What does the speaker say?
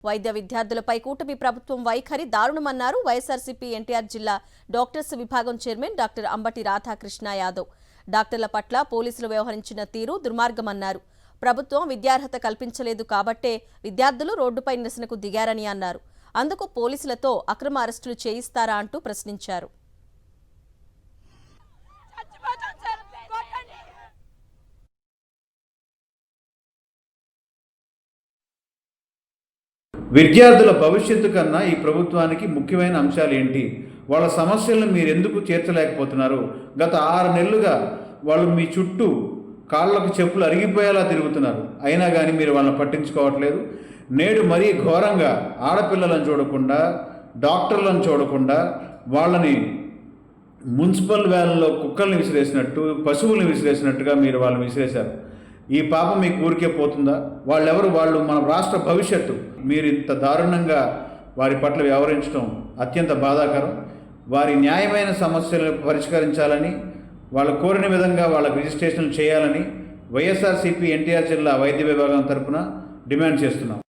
వైద్య విద్యార్థులపై కూటమి ప్రభుత్వం వైఖరి దారుణమన్నారు వైఎస్ఆర్సీపీ ఎన్టీఆర్ జిల్లా డాక్టర్స్ విభాగం చైర్మన్ డాక్టర్ అంబటి రాధాకృష్ణ యాదవ్. డాక్టర్ల పట్ల పోలీసులు వ్యవహరించిన తీరు దుర్మార్గమన్నారు. ప్రభుత్వం విద్యార్హత కల్పించలేదు కాబట్టే విద్యార్థులు రోడ్డుపై నిరసనకు దిగారని అన్నారు. అందుకు పోలీసులతో అక్రమ అరెస్టులు చేయిస్తారా అంటూ ప్రశ్నించారు. విద్యార్థుల భవిష్యత్తు కన్నా ఈ ప్రభుత్వానికి ముఖ్యమైన అంశాలు ఏంటి? వాళ్ళ సమస్యలను మీరు ఎందుకు చేర్చలేకపోతున్నారు? గత 6 నెలలుగా వాళ్ళు మీ చుట్టూ కాళ్ళకు చెప్పులు అరిగిపోయేలా తిరుగుతున్నారు. అయినా కానీ మీరు వాళ్ళని పట్టించుకోవట్లేదు. నేడు మరీ ఘోరంగా ఆడపిల్లలను చూడకుండా, డాక్టర్లను చూడకుండా వాళ్ళని మున్సిపల్ వ్యాన్లో కుక్కల్ని విసిరేసినట్టు, పశువుల్ని విసిరేసినట్టుగా మీరు వాళ్ళని విసిరేశారు. ఈ పాపం మీకు ఊరికే పోతుందా? వాళ్ళు మన రాష్ట్ర భవిష్యత్తు. మీరు ఇంత దారుణంగా వారి పట్ల వ్యవహరించడం అత్యంత బాధాకరం. వారి న్యాయమైన సమస్యలను పరిష్కరించాలని, వాళ్ళు కోరిన విధంగా వాళ్ళకు రిజిస్ట్రేషన్లు చేయాలని వైఎస్ఆర్సీపీ ఎన్టీఆర్ జిల్లా వైద్య విభాగం తరఫున డిమాండ్ చేస్తున్నాం.